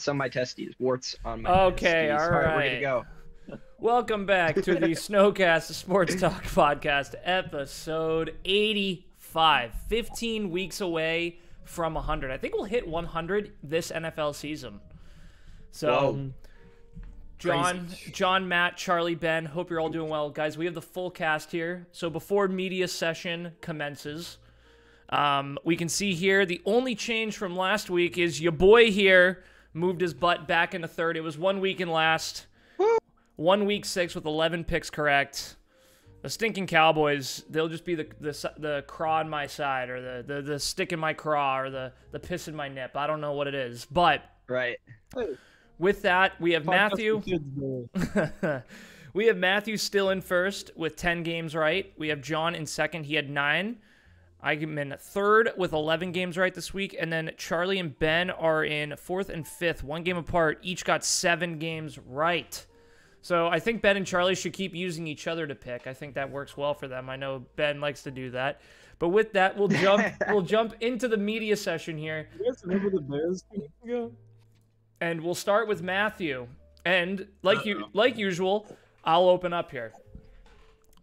on my testes, warts on my Okay, testes. all We're right. gonna go. Welcome back to the Snowcast Sports Talk Podcast, episode 85. 15 weeks away from 100. I think we'll hit 100 this NFL season. So, John, Matt, Charlie, Ben, hope you're all doing well. Guys, we have the full cast here. So before media session commences, we can see here the only change from last week is your boy here moved his butt back into third. It was 1 week in last. 1 week 6 with 11 picks correct. The stinking Cowboys, they'll just be the craw on my side, or the stick in my craw, or the piss in my nip. I don't know what it is. But Right. with that, we have Matthew. We have Matthew still in first with 10 games right. We have John in second. He had 9. I'm in third with 11 games right this week. And then Charlie and Ben are in fourth and fifth, 1 game apart. Each got 7 games right. So I think Ben and Charlie should keep using each other to pick. I think that works well for them. I know Ben likes to do that. But with that, we'll jump into the media session here. You guys remember the Bears ago? And we'll start with Matthew. And like usual, I'll open up here.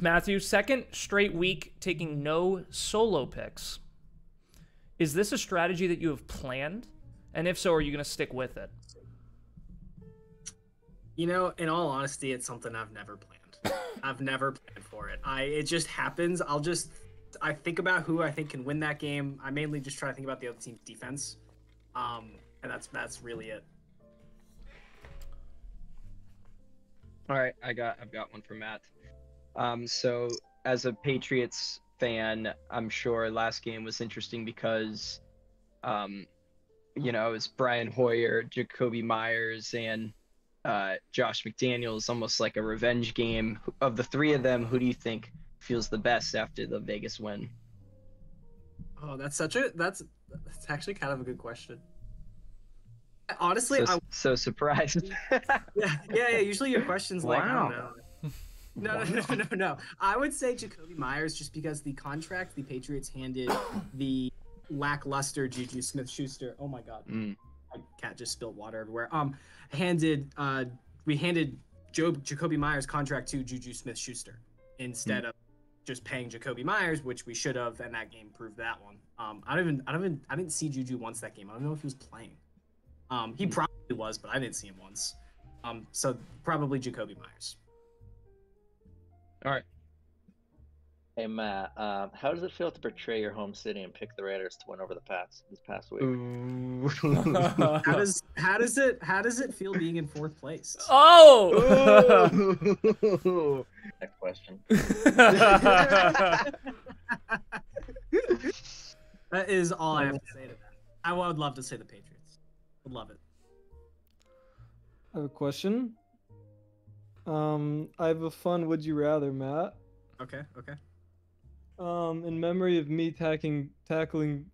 Matthew, second straight week taking no solo picks. Is this a strategy that you have planned? And if so, are you going to stick with it? You know, in all honesty, it's something I've never planned. I've never planned for it. It just happens. I think about who I think can win that game. I mainly just try to think about the other team's defense. And that's really it. All right, I've got one for Matt. So as a Patriots fan, I'm sure last game was interesting because, it was Brian Hoyer, Jacoby Myers, and Josh McDaniels, almost like a revenge game. Of the 3 of them, who do you think feels the best after the Vegas win? Oh, that's actually kind of a good question. Honestly, so surprised. yeah. Usually your questions like, Wow. I don't know. No. I would say Jacoby Myers, just because the contract the Patriots handed the lackluster Juju Smith-Schuster. Oh my God, my cat just spilled water everywhere. We handed Jacoby Myers' contract to Juju Smith-Schuster instead of just paying Jacoby Myers, which we should have, and that game proved that one. I didn't see Juju once that game. I don't know if he was playing. He probably was, but I didn't see him once. So probably Jacoby Myers. All right. Hey Matt, how does it feel to betray your home city and pick the Raiders to win over the Pats this past week? Ooh. How does it feel being in 4th place? Oh! Next question. That is all I have to say to that. I would love to say the Patriots. Would love it. I have a question. I have a fun would you rather, Matt. Okay. In memory of me tackling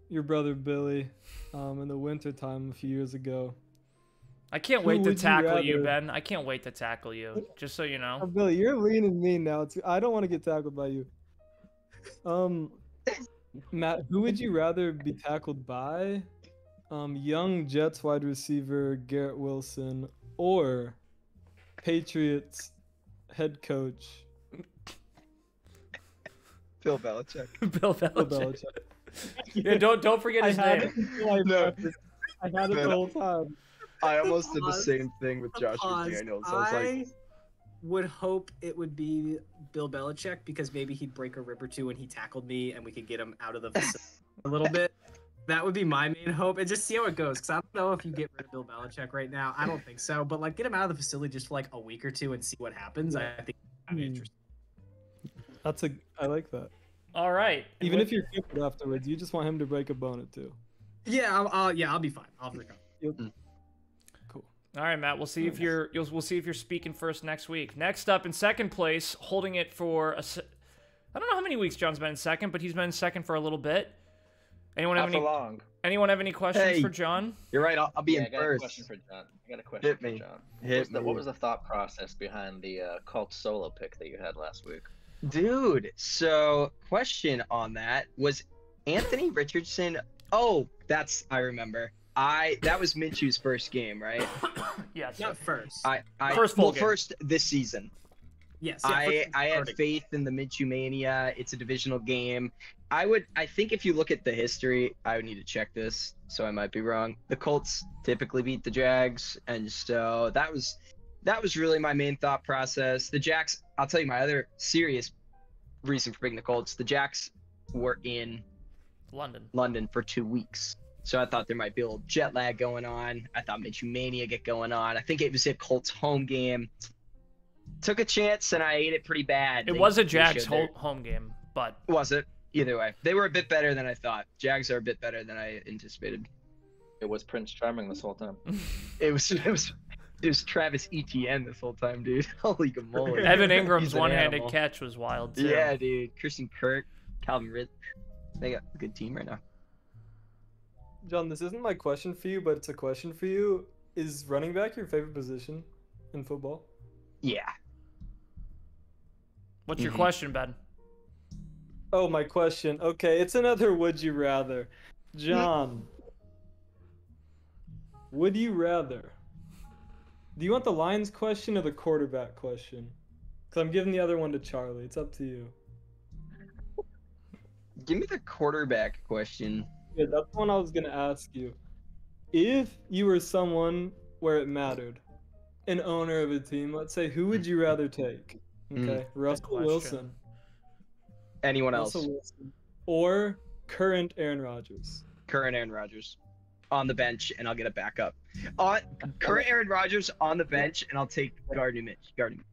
your brother Billy in the winter time a few years ago. I can't wait to would you tackle you, rather? Ben. I can't wait to tackle you, just so you know. Billy, you're leaning mean now. I don't want to get tackled by you. Matt, who would you rather be tackled by? Young Jets wide receiver Garrett Wilson or Patriots head coach Bill Belichick. Bill Belichick. Yeah, don't forget his name. I had it the whole time. I almost did the same thing with Josh McDaniels. I was like, would hope it would be Bill Belichick, because maybe he'd break a rib or two when he tackled me and we could get him out of the facility a little bit. That would be my main hope, and just see how it goes, because I don't know if you get rid of Bill Belichick right now. I don't think so, but get him out of the facility just for like a week or 2 and see what happens. I think that'd be interesting. I like that. All right. Even if you're crippled afterwards, you just want him to break a bone or 2. Yeah, I'll be fine. I'll recover. Yep. Cool. All right, Matt. We'll see if you're speaking first next week. Next up in second place, holding it for I don't know how many weeks John's been in second, but he's been in second for a little bit. Anyone have any questions for John? You're right. I'll be in I got first. a question for John. What was the thought process behind the Colts solo pick that you had last week? Dude, so question on that was Anthony Richardson. Oh, I remember. That was Minshew's first game, right? Yes. Not first. First full well, game. first this season. Yes. I first had starting. faith in the Minshew mania. It's a divisional game. I think if you look at the history, I would need to check this, so I might be wrong. The Colts typically beat the Jags, and so that was really my main thought process. The Jags, I'll tell you my other serious reason for picking the Colts. The Jags were in London for 2 weeks. So I thought there might be a little jet lag going on. I thought Minshew mania get going on. I think it was a Colts home game. Took a chance and I ate it pretty bad. It was a Jags home game, but was it? Either way, they were a bit better than I thought. Jags are a bit better than I anticipated. It was Prince Charming this whole time. It was Travis Etienne this whole time, dude. Holy moly! Evan Ingram's He's an one-handed animal. catch was wild too. Yeah, dude. Christian Kirk, Calvin Ridley. They got a good team right now. John, this isn't my question for you, but it's a question for you. Is running back your favorite position in football? Yeah. What's your question, Ben? Oh, my question. Okay, it's another would you rather. John, would you rather? Do you want the Lions question or the quarterback question? Because I'm giving the other one to Charlie. It's up to you. Give me the quarterback question. Yeah, that's the one I was going to ask you. If you were someone where it mattered, an owner of a team, let's say, who would you rather take? Okay, Russell Wilson. Anyone else? Russell Wilson. Or current Aaron Rodgers. Current Aaron Rodgers. On the bench, and I'll get a backup. Current Aaron Rodgers on the bench, and I'll take Gardner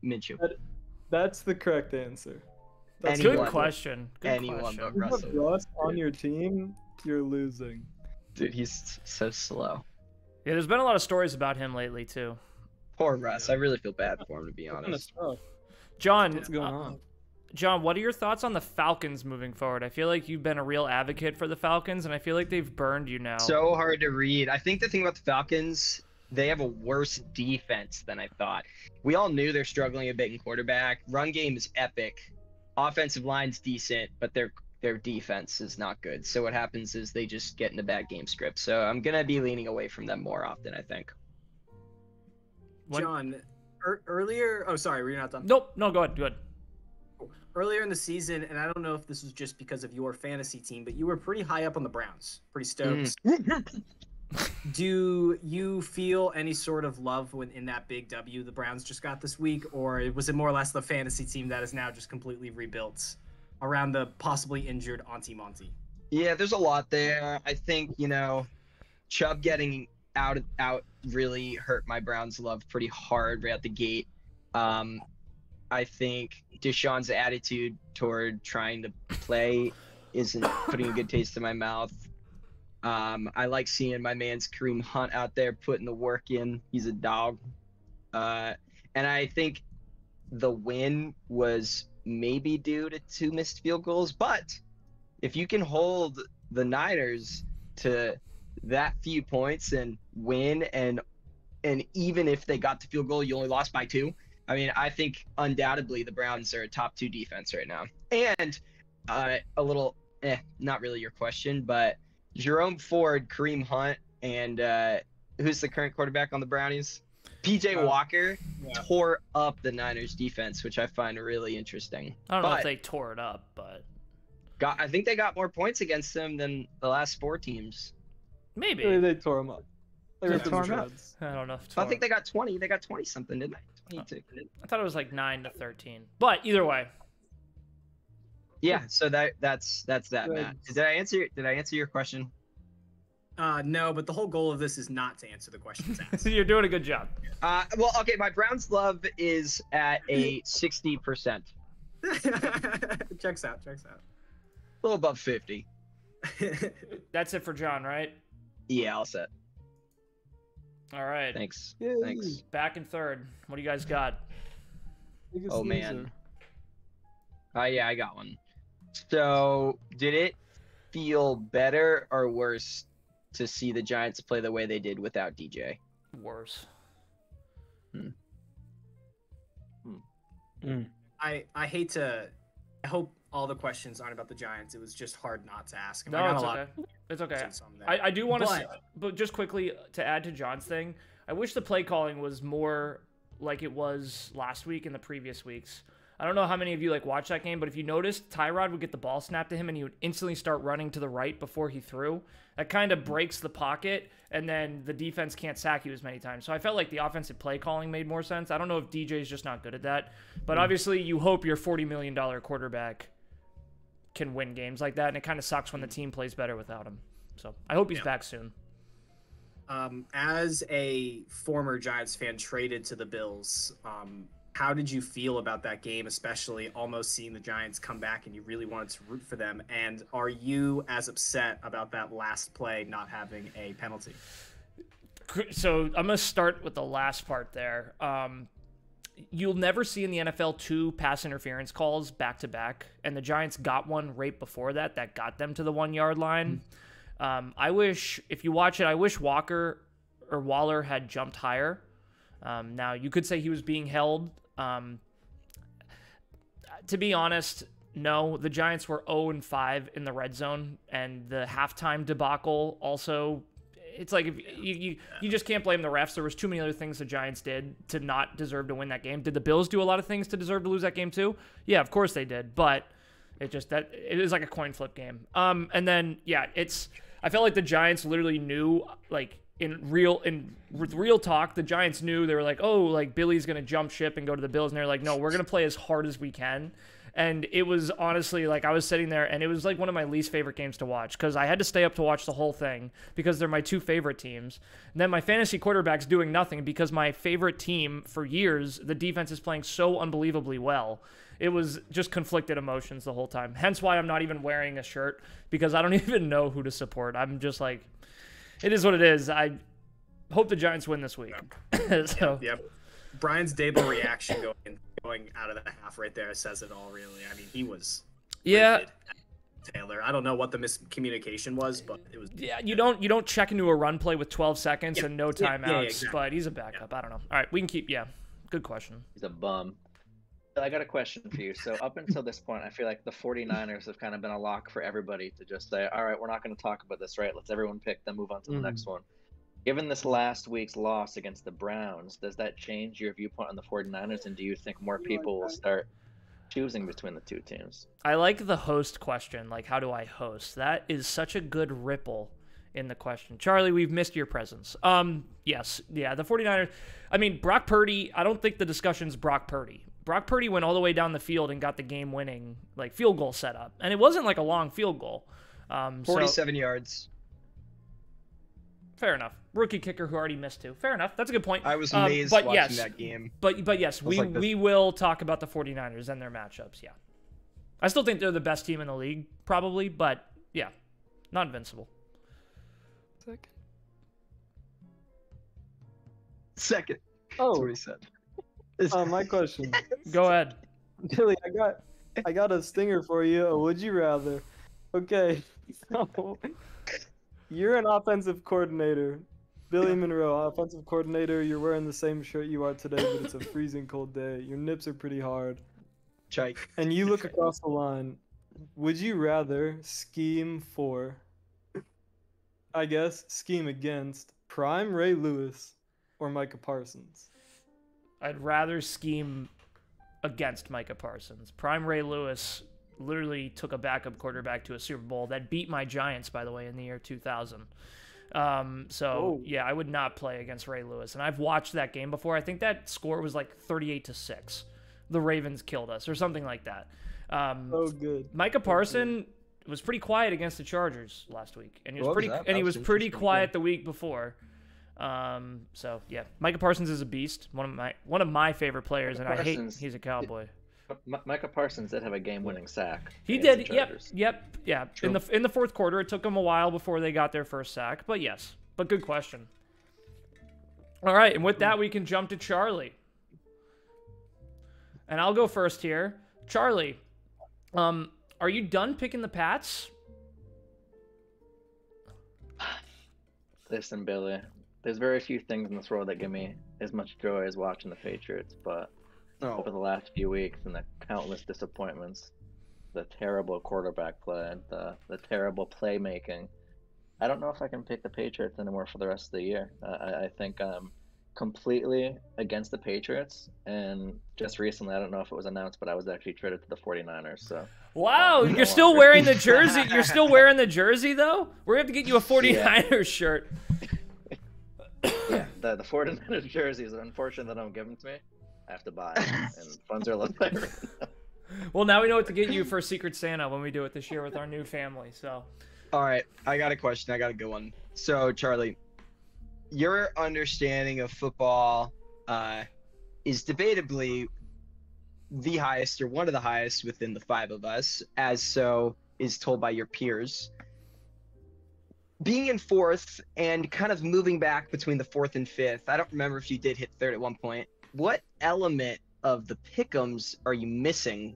Minshew. That's the correct answer. That's Good Anyone. question. Good Anyone question. but If you have Russell. Russ on your team, you're losing. Dude, he's so slow. Yeah, there's been a lot of stories about him lately too. Poor Russ. I really feel bad for him, to be Kind of honest. tough. John, What's going on? John, what are your thoughts on the Falcons moving forward? I feel like you've been a real advocate for the Falcons, and I feel like they've burned you now. So hard to read. I think the thing about the Falcons, they have a worse defense than I thought. We all knew they're struggling a bit in quarterback. Run game is epic. Offensive line's decent, but their defense is not good. So what happens is they just get into bad game scripts. So I'm going to be leaning away from them more often, I think. What- John, earlier. Oh, sorry, were you not done? Nope. No, go ahead. Good. Earlier in the season, and I don't know if this was just because of your fantasy team, but you were pretty high up on the Browns. Pretty stoked. Do you feel any sort of love in that big W the Browns just got this week, or was it more or less the fantasy team that is now just completely rebuilt around the possibly injured Auntie Monty? Yeah, there's a lot there. I think, Chubb getting out really hurt my Browns love pretty hard right out the gate. I think Deshaun's attitude toward trying to play isn't putting a good taste in my mouth. I like seeing my man's Kareem Hunt out there putting the work in. He's a dog. And I think the win was maybe due to 2 missed field goals. But if you can hold the Niners to that few points and win, and even if they got the field goal, you only lost by 2. I mean, I think undoubtedly the Browns are a top 2 defense right now. And a little, not really your question, but Jerome Ford, Kareem Hunt, and who's the current quarterback on the Brownies? PJ Walker tore up the Niners defense, which I find really interesting. I don't know if they tore it up, but I think they got more points against them than the last 4 teams. maybe. They tore him up. They ripped tore him to him up. shreds. I don't know. I think they got 20. They got 20 something, didn't they? 22. I thought it was like 9-13. But either way, Yeah. So that's that, Matt. Did I answer your question? No, but the whole goal of this is not to answer the questions asked. you're doing a good job. Well, okay. My Browns love is at a 60%, Checks out. a little above 50. That's it for John, right? Yeah, all set. All right. Thanks. Yay. Thanks. Back in third. What do you guys got? Biggest Oh loser. man. Yeah, I got one. So, did it feel better or worse to see the Giants play the way they did without DJ? Worse. I hate to. I hope all the questions aren't about the Giants. It was just hard not to ask him. No, I got it's a lot okay. It's okay. questions on there. I do want to, But- but just quickly to add to John's thing, I wish the play calling was more like it was last week and the previous weeks. I don't know how many of you watched that game, but if you noticed, Tyrod would get the ball snapped to him and he would instantly start running to the right before he threw. That kind of breaks the pocket, and then the defense can't sack you as many times. So I felt like the offensive play calling made more sense. I don't know if DJ's just not good at that, but obviously you hope your $40 million quarterback can win games like that, and it kind of sucks when the team plays better without him. So I hope he's back soon. As a former Giants fan traded to the Bills, how did you feel about that game, especially almost seeing the Giants come back and you really wanted to root for them? And are you as upset about that last play not having a penalty? So I'm going to start with the last part there. You'll never see in the NFL 2 pass interference calls back to back, and the Giants got one right before that got them to the 1 yard line. I wish, if you watch it, I wish Waller had jumped higher. Now you could say he was being held. To be honest, no, the Giants were 0-5 in the red zone, and the halftime debacle also. It's like if you just can't blame the refs. There was too many other things the Giants did to not deserve to win that game. Did the Bills do a lot of things to deserve to lose that game too? Yeah, of course they did. But it is like a coin flip game. And then I felt like the Giants literally knew, with real talk, the Giants knew. They were like, oh, Billy's gonna jump ship and go to the Bills, and they're like, no, we're gonna play as hard as we can. And it was honestly I was sitting there, and it was one of my least favorite games to watch because I had to stay up to watch the whole thing because they're my two favorite teams. And then my fantasy quarterback's doing nothing because my favorite team for years, the defense is playing so unbelievably well. It was just conflicted emotions the whole time. Hence why I'm not even wearing a shirt because I don't even know who to support. I'm just it is what it is. I hope the Giants win this week. So. Yep. Brian's Dable reaction going out of the half right there says it all, really. I mean, he was livid at Taylor. I don't know what the miscommunication was, but it was. Yeah, you don't check into a run play with 12 seconds and no timeouts, exactly. But he's a backup. I don't know. All right, we can keep. Yeah, good question. He's a bum. I got a question for you. So up until this point, I feel like the 49ers have kind of been a lock for everybody to just say, all right, we're not going to talk about this, right? Let's everyone pick, then move on to the next one. Given this last week's loss against the Browns, does that change your viewpoint on the 49ers? And do you think more people will start choosing between the two teams? I like the host question. How do I host? That is such a good ripple in the question. Charlie, we've missed your presence. Yes. Yeah, the 49ers. I mean, Brock Purdy, I don't think the discussion's Brock Purdy. Brock Purdy went all the way down the field and got the game-winning field goal set up. And it wasn't a long field goal. 47 yards. Fair enough. Rookie kicker who already missed 2. Fair enough. That's a good point. I was amazed watching that game. But yes, we will talk about the 49ers and their matchups, yeah. I still think they're the best team in the league, probably, but yeah, not invincible. Second. Oh. That's what he said. My question. Go ahead. Billy, I got a stinger for you. A would you rather? Okay. So, you're an offensive coordinator. Billy Monroe, offensive coordinator. You're wearing the same shirt you are today, but it's a freezing cold day. Your nips are pretty hard. Chike. And you look across the line. Would you rather scheme against prime Ray Lewis or Micah Parsons? I'd rather scheme against Micah Parsons. Prime Ray Lewis literally took a backup quarterback to a Super Bowl that beat my Giants, by the way, in the year 2000. Yeah, I would not play against Ray Lewis. And I've watched that game before. I think that score was 38-6. The Ravens killed us or something like that. Oh, good. Micah Parsons was pretty quiet against the Chargers last week, and he was pretty quiet the week before. So yeah, Micah Parsons is a beast. One of my favorite players, and I hate he's a Cowboy. Micah Parsons did have a game-winning sack. He did. Yep. Yeah. True. In the fourth quarter, it took them a while before they got their first sack, but yes. But good question. All right, and with that, we can jump to Charlie. And I'll go first here. Charlie, are you done picking the Pats? Listen, Billy, there's very few things in this world that give me as much joy as watching the Patriots, but over the last few weeks and the countless disappointments, the terrible quarterback play, the terrible playmaking. I don't know if I can pick the Patriots anymore for the rest of the year. I think I'm completely against the Patriots, and just recently, I don't know if it was announced, but I was actually traded to the 49ers. So Wow, no you're still longer. wearing the jersey. You're still wearing the jersey though. We're gonna have to get you a 49ers shirt. Yeah, the 49ers jerseys. Unfortunately, they don't give them to me. I have to buy them, and funds are low right now. Well, now we know what to get you for Secret Santa when we do it this year with our new family. So, All right, I got a question. I got a good one. So, Charlie, your understanding of football is debatably the highest or one of the highest within the five of us, as so is told by your peers. Being in fourth and kind of moving back between the fourth and fifth, I don't remember if you did hit third at one point. What element of the Pickems are you missing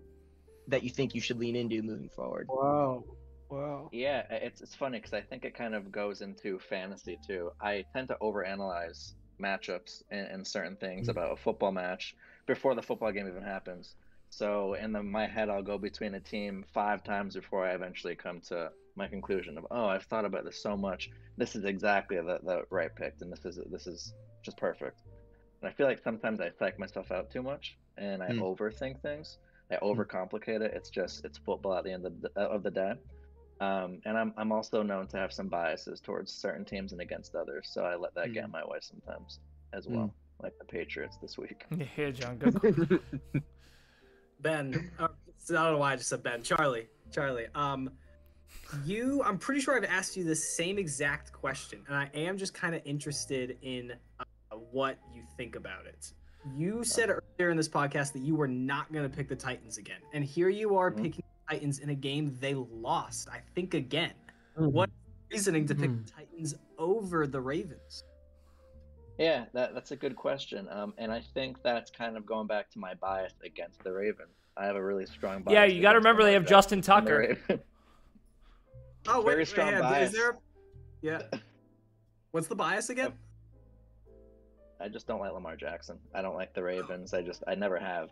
that you think you should lean into moving forward? Wow. Yeah, it's funny because I think it kind of goes into fantasy too. I tend to overanalyze matchups and certain things about a football match before the football game even happens. So in my head, I'll go between a team 5 times before I eventually come to my conclusion of, oh, I've thought about this so much. This is exactly the right pick, and this is just perfect. And I feel like sometimes I psych myself out too much, and I overthink things. I overcomplicate it. It's football at the end of the day. And I'm also known to have some biases towards certain teams and against others, so I let that get in my way sometimes as well, like the Patriots this week. yeah, John, good. Ben, I don't know why I just said Ben. Charlie. I'm pretty sure I've asked you the same exact question, and I am just kind of interested in what you think about it. You said earlier in this podcast that you were not going to pick the Titans again, and here you are picking the Titans in a game they lost, I think, again. What reasoning to pick the Titans over the Ravens? Yeah, that's a good question. And I think that's kind of going back to my bias against the Ravens. I have a really strong bias. Yeah, you got to remember they have Justin Tucker. Oh, Very wait, strong yeah, bias. is there? Yeah. What's the bias again? I just don't like Lamar Jackson. I don't like the Ravens. I never have.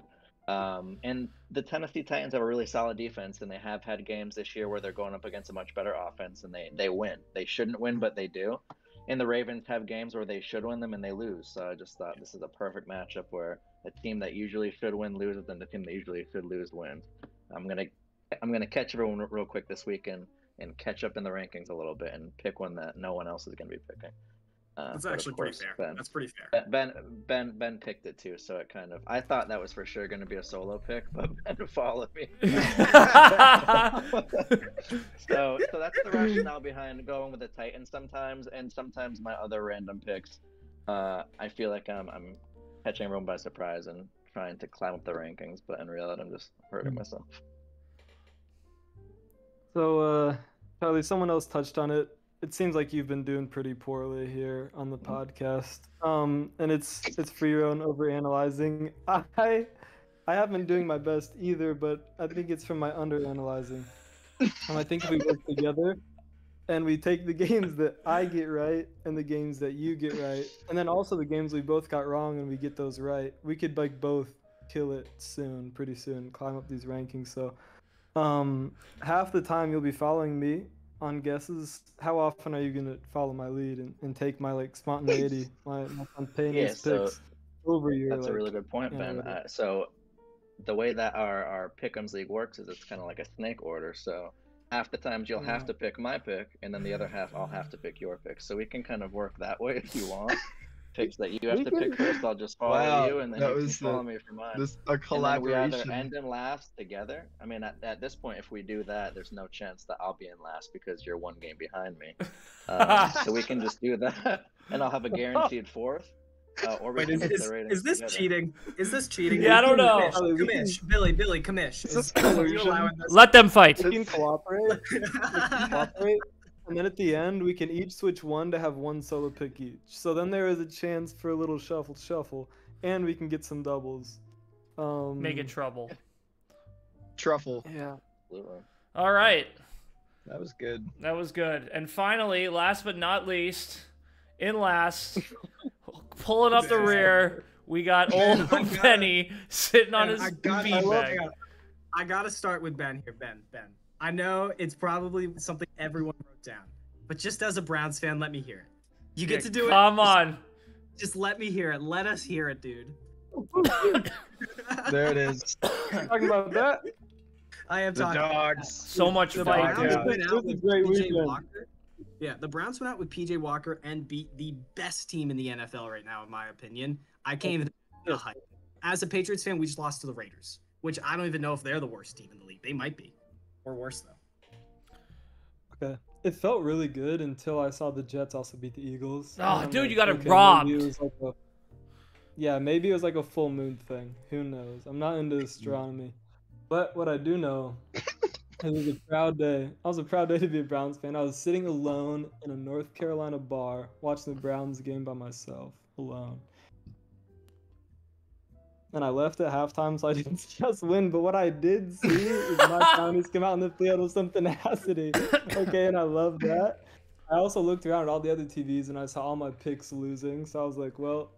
And the Tennessee Titans have a really solid defense, and they have had games this year where they're going up against a much better offense, and they win. They shouldn't win, but they do. And the Ravens have games where they should win them and they lose. So I just thought this is a perfect matchup where a team that usually should win loses, and the team that usually should lose wins. I'm gonna catch everyone real quick this weekend and catch up in the rankings a little bit and pick one that no one else is gonna be picking. That's actually pretty fair. That's pretty fair. Ben picked it too, so it kind of, I thought that was for sure going to be a solo pick, but Ben followed me. so that's the rationale behind going with the Titans sometimes, and sometimes my other random picks. I feel like I'm catching everyone by surprise and trying to climb up the rankings, but in reality, I'm just hurting myself. So, Charlie, someone else touched on it. It seems like you've been doing pretty poorly here on the podcast, and it's for your own overanalyzing. I haven't been doing my best either, but I think it's from my underanalyzing. I think if we work together and we take the games that I get right and the games that you get right, and then also the games we both got wrong and we get those right, we could like both kill it pretty soon, climb up these rankings. So, half the time you'll be following me on guesses. How often are you gonna follow my lead and take my like spontaneity, my spontaneous picks over your? That's a really good point, Ben. So the way that our Pickems league works is it's kind of like a snake order. So half the times you'll have to pick my pick, and then the other half I'll have to pick your pick. So we can kind of work that way if you want. Picks that you have to pick first, I'll just follow you, and then you can follow me for mine. A collaboration. And then we either end in last together. I mean, at this point, if we do that, there's no chance that I'll be in last because you're one game behind me. So we can just do that, and I'll have a guaranteed fourth. Or we can is this together. Cheating? Is this cheating? Yeah, I don't know. Commish, Billy, Commish. Let them fight. We can cooperate. And then at the end, we can each switch one to have one solo pick each. So then there is a chance for a little shuffle, and we can get some doubles. Make it trouble. Truffle. Yeah. Absolutely. All right. That was good. That was good. And finally, last but not least, in last, pulling up the rear, we got old Benny sitting on his beanbag. I gotta start with Ben here. Ben. I know it's probably something everyone wrote down, but just as a Browns fan, let me hear it. You get to do it. Come on. Just let me hear it. Let us hear it, dude. There it is. Talking about that. I am The talking. dogs. So much The fight, Browns dude. went out with with great PJ weekend. Walker. Yeah, the Browns went out with PJ Walker and beat the best team in the NFL right now, in my opinion. I can't even hype. As a Patriots fan, we just lost to the Raiders, which I don't even know if they're the worst team in the league. They might be, or worse though. Okay. It felt really good until I saw the Jets also beat the Eagles. Oh, And I'm dude, like, you got it okay, robbed. maybe it was like maybe it was like a full moon thing. Who knows? I'm not into astronomy. But what I do know it was a proud day. I was a proud day to be a Browns fan. I was sitting alone in a North Carolina bar watching the Browns game by myself, alone. And I left at halftime, so I didn't just win. But what I did see is my Brownies come out in the field with some tenacity. Okay, and I love that. I also looked around at all the other TVs and I saw all my picks losing. So I was like, well,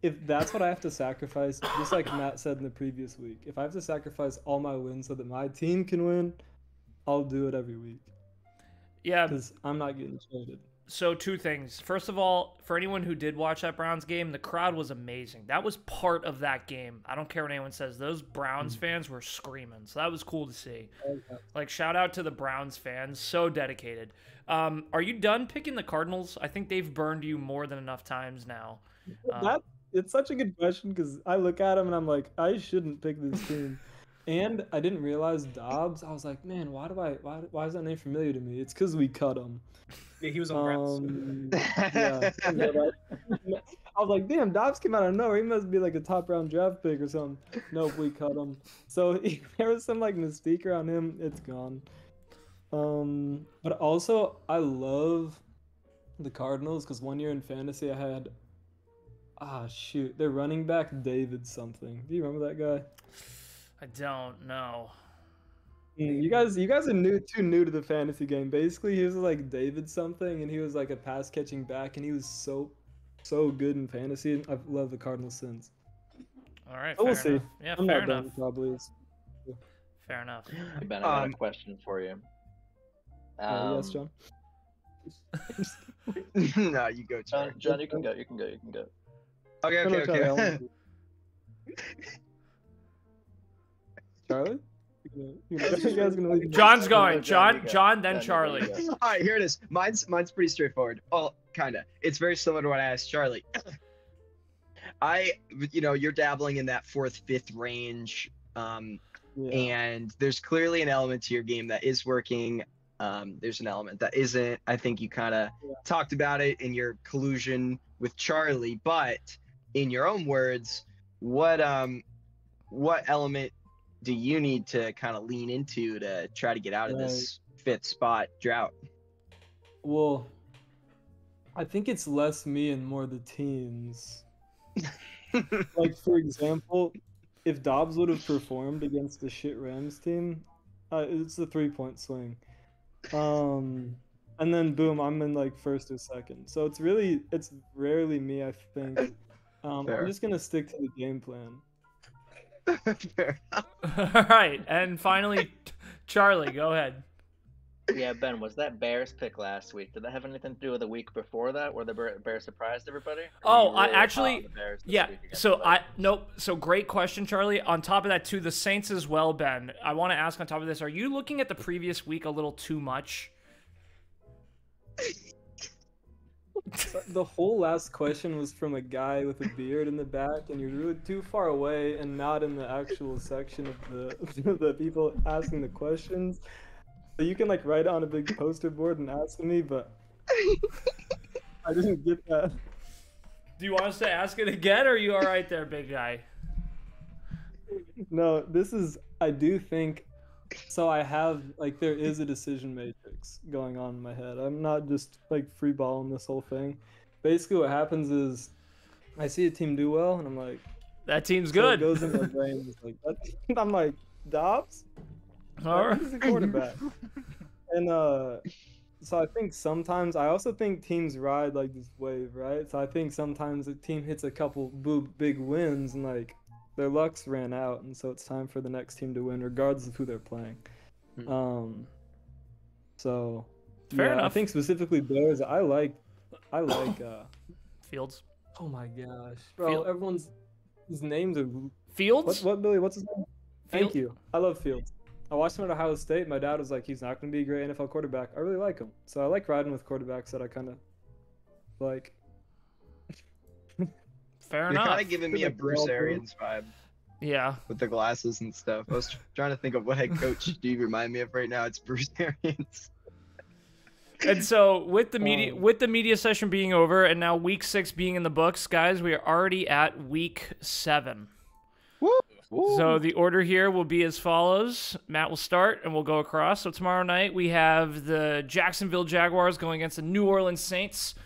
if that's what I have to sacrifice, just like Matt said in the previous week, if I have to sacrifice all my wins so that my team can win, I'll do it every week. Yeah. Because I'm not getting traded. So two things. First of all, for anyone who did watch that Browns game, the crowd was amazing. That was part of that game. I don't care what anyone says. Those Browns fans were screaming. So that was cool to see. Like, shout out to the Browns fans. So dedicated. Are you done picking the Cardinals? I think they've burned you more than enough times now. It's such a good question because I look at him and I'm like, I shouldn't pick this team. And I didn't realize Dobbs. I was like, man, why is that name familiar to me? It's because we cut him. Yeah, he was on Browns. Yeah. I was like, damn, Dobbs came out of nowhere. He must be like a top round draft pick or something. Nope, we cut him. So there was some like mystique around him. It's gone. But also I love the Cardinals because one year in fantasy I had their running back David something. Do you remember that guy? I don't know. You guys are too new to the fantasy game. Basically, he was like David something, and he was like a pass catching back, and he was so good in fantasy. And I've loved the Cardinals since. All right, But we'll fair enough. see. Yeah, I'm fair not enough. done, probably. Fair enough. Hey, Ben, I got a question for you. Yes, John. No, you go, Charlie. John, you can go. Okay. No, Charlie, I want to- Charlie? You guys gonna leave me? John's going. John, you go. John, then John, Charlie. you go. All right, here it is. Mine's pretty straightforward. Well, kind of. It's very similar to what I asked Charlie. You're dabbling in that fourth, fifth range, and there's clearly an element to your game that is working. There's an element that isn't. I think you kind of talked about it in your collusion with Charlie, but in your own words, what element do you need to kind of lean into to try to get out of this fifth spot drought? Well, I think it's less me and more the teams. Like, for example, if Dobbs would have performed against the shit Rams team, it's a 3-point swing. And then boom, I'm in like first or second. So it's rarely me, I think. I'm just gonna stick to the game plan. Fair. All right, and finally, Charlie, go ahead. Yeah, Ben, was that Bears pick last week? Did that have anything to do with the week before that, where the Bears surprised everybody? Oh, Or were you I really actually, hot on the Bears this yeah. week against So the Vikings? So great question, Charlie. On top of that, too, the Saints as well, Ben. I want to ask on top of this: are you looking at the previous week a little too much? The whole last question was from a guy with a beard in the back, and you're really too far away and not in the actual section of the people asking the questions. So you can like write it on a big poster board and ask me, but I didn't get that. Do you want us to ask it again, or are you all right there, big guy? No, I do think, so I have, like, there is a decision matrix going on in my head. I'm not just, like, free balling this whole thing. Basically what happens is I see a team do well, and I'm like, That team's so good. it goes in my brain. It's like, I'm like, Dobbs? All right. He's the quarterback. And so I think sometimes, I also think teams ride like this wave, right? So I think sometimes a team hits a couple big wins and like their lucks ran out, and so it's time for the next team to win, regardless of who they're playing. So Fair enough. I think specifically Bears. I like Fields. Oh my gosh, bro! Field- Everyone's his names are Fields? what Billy? What's his name? Thank Field- you. I love Fields. I watched him at Ohio State. My dad was like, he's not going to be a great NFL quarterback. I really like him. So I like riding with quarterbacks that I kind of like. Fair You're enough. kind of giving me a Bruce Arians vibe Yeah. with the glasses and stuff. I was trying to think of what head coach do you remind me of right now. It's Bruce Arians. And so with the media session being over and now week 6 being in the books, guys, we are already at week 7. Woo! So the order here will be as follows. Matt will start and we'll go across. So tomorrow night we have the Jacksonville Jaguars going against the New Orleans Saints.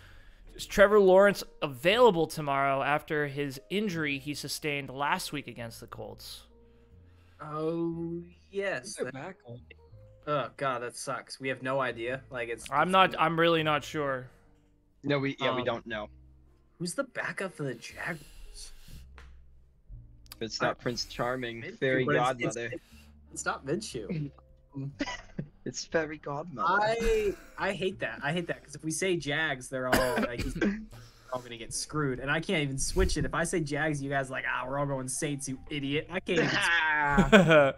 Is Trevor Lawrence available tomorrow after his injury he sustained last week against the Colts? Oh yes. They're back on. Oh god, that sucks. We have no idea. Like I'm really not sure. No, we don't know. Who's the backup for the Jaguars? It's not Prince Charming, Minshew, Fairy but Godmother. It's not Minshew. It's Fairy Godmother. I hate that. I hate that because if we say Jags, they're all like all gonna get screwed, and I can't even switch it. If I say Jags, you guys are like, we're all going Saints, you idiot. I can't even.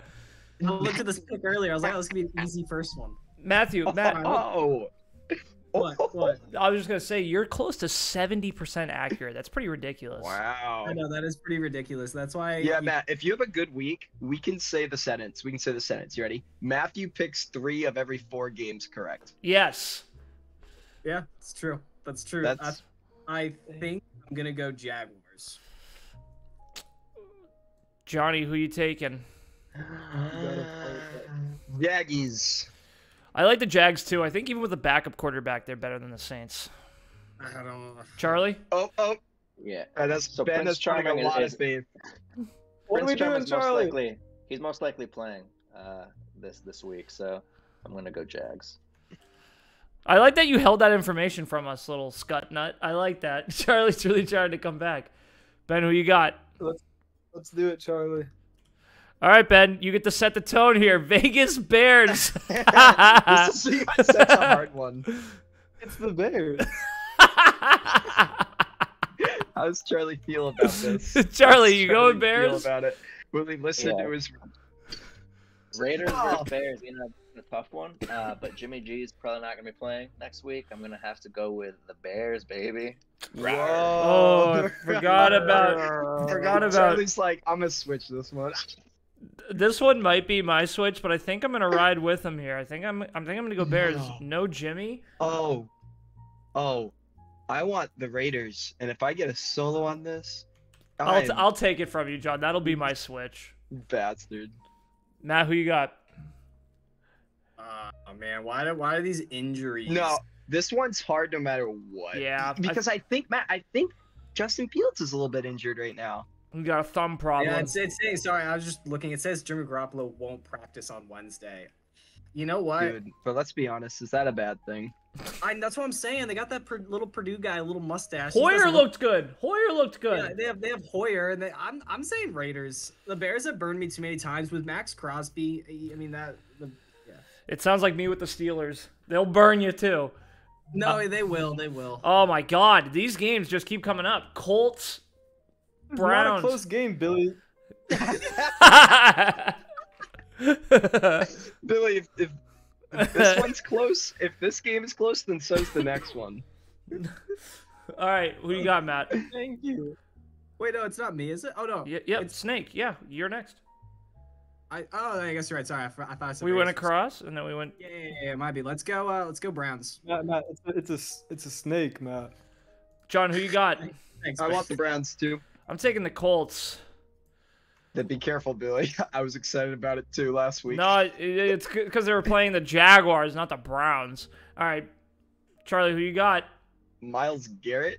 I looked at this pick earlier. I was like, this could be an easy first one. Matt, Oh. What? I was just going to say, you're close to 70% accurate. That's pretty ridiculous. Wow. I know that is pretty ridiculous. That's why. Yeah, Matt, if you have a good week, we can say the sentence. You ready? Matthew picks 3 of every 4 games correct. Yes. Yeah, it's true. That's true. I think I'm gonna go Jaguars. Johnny, who you taking? Jaggies. I like the Jags, too. I think even with a backup quarterback, they're better than the Saints. I don't know. Charlie? Oh. Yeah. That's So Ben Prince is putting a Charming lot is- of faith. What are we doing, Charlie? He's most likely playing this week, so I'm gonna go Jags. I like that you held that information from us, little scut nut. I like that. Charlie's really trying to come back. Ben, who you got? Let's do it, Charlie. All right, Ben, you get to set the tone here. Vegas Bears. This is such a hard one. It's the Bears. How does Charlie feel about this? Charlie, you How going does Charlie Bears? feel about it? Will he listen to his... Raiders Oh. versus Bears, a tough one. But Jimmy G's probably not gonna be playing next week. I'm gonna have to go with the Bears, baby. Oh, I forgot about. Charlie's like, I'm gonna switch this one. This one might be my switch, but I think I'm gonna ride with him here. I think I'm gonna go Bears. No Jimmy. Oh, I want the Raiders, and if I get a solo on this, I'll take it from you, John. That'll be my switch. bastard. Matt, who you got? Oh man, why are these injuries? No, this one's hard no matter what. Yeah, because I think Justin Fields is a little bit injured right now. You got a thumb problem. Yeah, it's saying, sorry, I was just looking. It says Jimmy Garoppolo won't practice on Wednesday. You know what? Dude, but let's be honest, is that a bad thing? That's what I'm saying. They got that little Purdue guy, a little mustache. Hoyer looked good. Yeah, they have Hoyer, and I'm saying Raiders. The Bears have burned me too many times with Max Crosby. I mean It sounds like me with the Steelers. They'll burn you too. No, they will. They will. Oh my God, these games just keep coming up. Colts, Browns. Not a close game, Billy. Billy, if this one's close, if this game is close, then so's the next one. All right, who you got, Matt? Thank you. Wait, no, it's not me, is it? Oh no. Yep, Snake. Yeah, you're next. I guess you're right. Sorry, I thought I said We went Raiders. across, and then we went. Yeah, it might be. Let's go Browns. Matt, it's a snake, Matt. John, who you got? Thanks. I man. want the Browns too. I'm taking the Colts. Then be careful, Billy. I was excited about it too last week. No, it's because they were playing the Jaguars, not the Browns. All right, Charlie, who you got? Myles Garrett.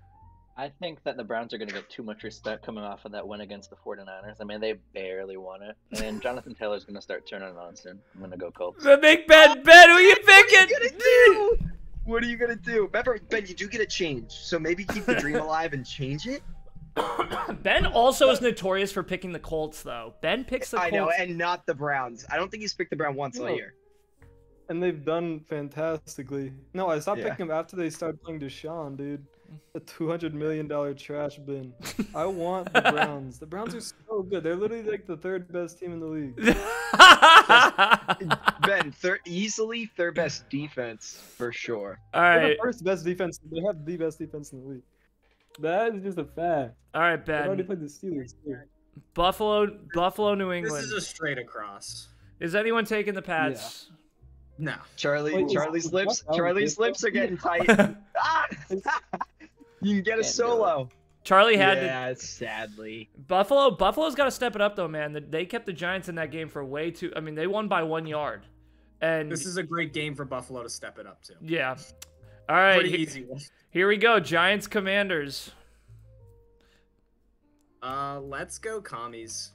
I think that the Browns are going to get too much respect coming off of that win against the 49ers. I mean, they barely won it. And Jonathan Taylor's going to start turning it on soon. I'm going to go Colts. The big Ben. Ben, who you picking? What are you gonna do? Remember, Ben, you do get a change, so maybe keep the dream alive and change it. Ben also is notorious for picking the Colts, though. Ben picks the Colts. I know, and not the Browns. I don't think he's picked the Browns once all No. year. And they've done fantastically. No, I stopped Yeah. picking them after they started playing Deshaun, dude. A $200 million trash bin. I want the Browns. The Browns are so good. They're literally like the third best team in the league. Ben, easily third best defense for sure. All They're right. the first best defense. They have the best defense in the league. That is just a fact. All right, They've already Ben. played the Steelers too. Buffalo, New This England. is a straight across. Is anyone taking the Pats? No. Wait, Charlie's lips is- Charlie's lips are getting tight. Ah! You can get a Can't do solo. Charlie had to. Yeah, sadly. Buffalo's got to step it up though, man. They kept the Giants in that game for way too. I mean, they won by 1 yard, and This is a great game for Buffalo to step it up to. yeah. All right, Pretty easy one. here we go. Giants Commanders. Let's go commies.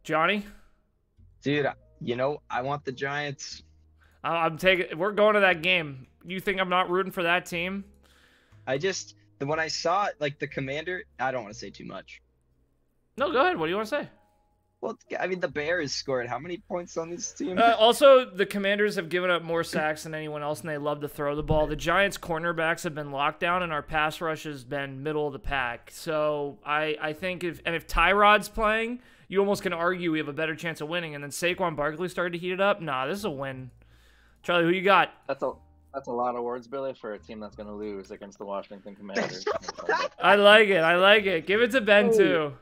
Johnny, Dude, you know, I want the Giants. I'm taking. We're going to that game. You think I'm not rooting for that team? When I saw like the Commander, I don't want to say too much. No, go ahead. What do you want to say? Well, I mean, the Bears scored how many points on this team? Also, the Commanders have given up more sacks than anyone else, and they love to throw the ball. The Giants' cornerbacks have been locked down, and our pass rush has been middle of the pack. So I think if Tyrod's playing, you almost can argue we have a better chance of winning. And then Saquon Barkley started to heat it up. Nah, this is a win. Charlie, who you got? That's a lot of words, Billy, for a team that's going to lose against the Washington Commanders. I like it. Give it to Ben too.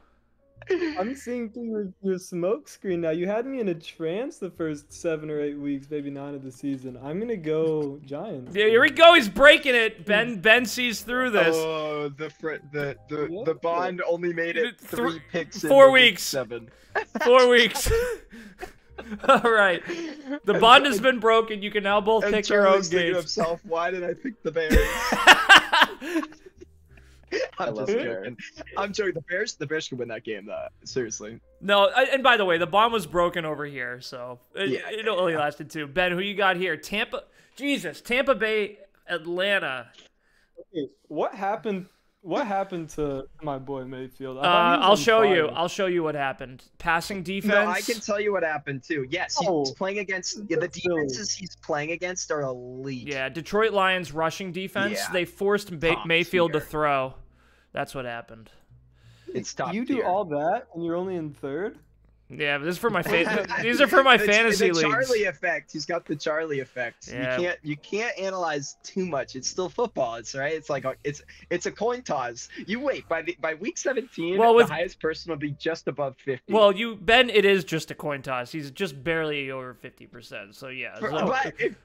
I'm seeing through your smoke screen now. You had me in a trance the first 7 or 8 weeks, maybe 9 of the season. I'm gonna go Giants. Yeah, here we go. He's breaking it. Ben sees through this. Oh, the Bond only made it 3 picks. 4 weeks. 7. 4 weeks. All right. The bond has been broken. You can now both And pick your own Charlie's thinking to games. himself, why did I pick the Bears? I'm love just the Bears. joking. I'm joking. The Bears could win that game. Seriously. No, and by the way, the bond was broken over here, so it only lasted 2. Ben, who you got here? Tampa Bay, Atlanta. Okay, what happened? What happened to my boy Mayfield? I thought he was I'll on show you. fire. I'll show you what happened. Passing defense. No, I can tell you what happened too. Yes, he's Oh, playing against the that's silly. defenses he's playing against are elite. Yeah, Detroit Lions rushing defense. Yeah. They forced Top Mayfield to tier. throw. That's what happened. It's top You do tier. all that, and you're only in third. Yeah, but this is for my these are for my fantasy the leagues. Charlie effect. He's got the Charlie effect. Yeah. You can't analyze too much. It's still football. It's right. It's like it's a coin toss. You wait by week 17. Well, with- the highest person will be just above 50. Well, Ben, it is just a coin toss. He's just barely over 50%. So yeah.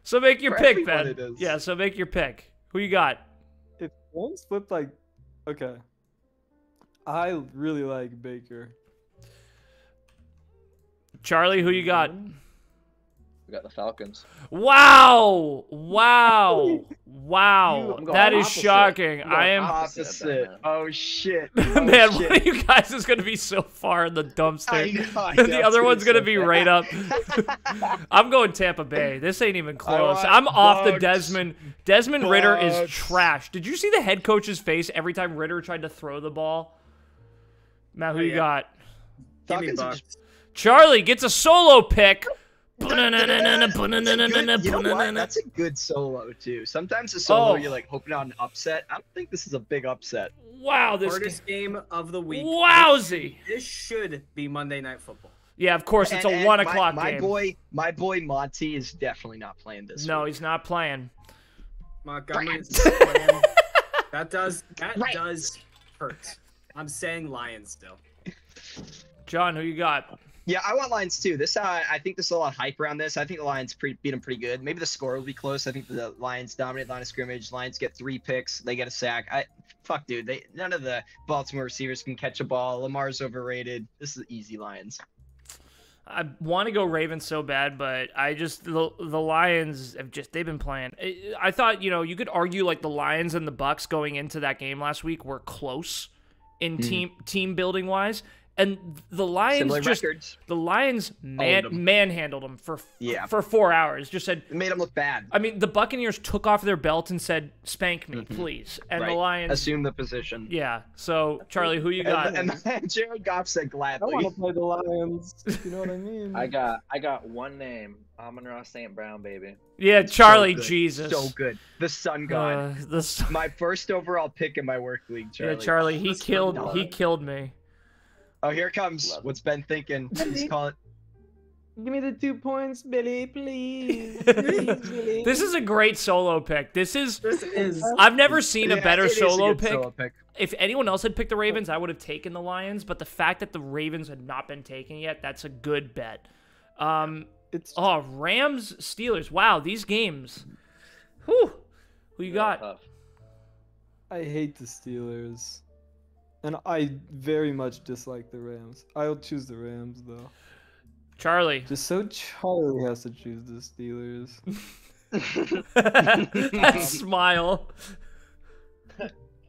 So make your for pick, everyone Ben. it is. Yeah, so make your pick. Who you got? If one's flipped like, okay, I really like Baker. Charlie, who you got? We got the Falcons. Wow! I'm going That is opposite. shocking. I'm going I am opposite. man. Oh shit. man, Oh, one shit. of you guys is gonna be so far in the dumpster. I know, The it's other one's be gonna so be bad. right up. I'm going Tampa Bay. This ain't even close. want I'm off the Bucks. Desmond Ritter is Bucks. trash. Did you see the head coach's face every time Ritter tried to throw the ball? Matt, who you yeah. got? Give me Falcons are Bucks. just- Charlie gets a solo pick. You know what? That's a good solo too. Sometimes a solo Oh. you're like hoping on an upset. I don't think this is a big upset. Wow, this Hardest game of the week. wowzy. This should be Monday Night Football. Yeah, of course, it's And- a and 1 o'clock my game. my boy Monty is definitely not playing this. No, week. he's not playing. Montgomery is playing. That does hurt. I'm saying Lions still. John, who you got? Yeah, I want Lions too. I think there's a lot of hype around this. I think the Lions beat them pretty good. Maybe the score will be close. I think the Lions dominate the line of scrimmage. Lions get 3 picks. They get a sack. Fuck, dude. None of the Baltimore receivers can catch a ball. Lamar's overrated. This is easy Lions. I want to go Ravens so bad, but the Lions have they've been playing. I thought, you could argue like the Lions and the Bucks going into that game last week were close in team building wise. And the Lions Similar just records. the Lions Owned 'em. manhandled them for Yeah. for 4 hours. Just said, It made them look bad. I mean, the Buccaneers took off their belt and said, "Spank me, please." And the Right. Lions, Assume the position. yeah. So Charlie, who you got? And Jared Goff said I gladly. want to play the Lions. You know what I mean? I got one name. Amon-Ra St. Brown, baby. Yeah, Charlie, So good. Jesus. So good. The sun god. My first overall pick in my work league, Charlie. Yeah, Charlie, he The sun killed god. me. Oh, here it comes. Love it. What's Ben thinking? He's calling. Give me the 2 points, Billy, please. Please, Billy. This is a great solo pick. This is is. I've never seen a Yeah, better it is a solo good pick. solo pick. If anyone else had picked the Ravens, I would have taken the Lions, but the fact that the Ravens had not been taken yet, that's a good bet. It's Rams, Steelers. Wow, these games. Whew. Who you got? Tough. I hate the Steelers. And I very much dislike the Rams. I'll choose the Rams though. Charlie. Just so Charlie has to choose the Steelers. That smile.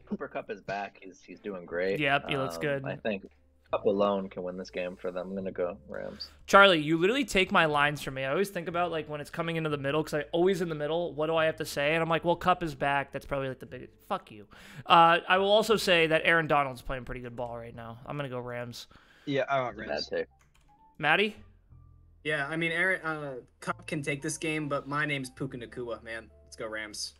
Cooper Kupp is back. He's doing great. Yep, he looks good. I think Kupp alone can win this game for them. I'm gonna go Rams. Charlie, you literally take my lines from me. I always think about like when it's coming into the middle because I always in the middle. What do I have to say? And I'm like, well, Cup is back. That's probably like the biggest. Fuck you. I will also say that Aaron Donald's playing pretty good ball right now. I'm gonna go Rams. Yeah, I want Bad Rams. take. Maddie? Yeah, I mean, Aaron Cup can take this game, but my name's Puka Nakua, man. Let's go Rams.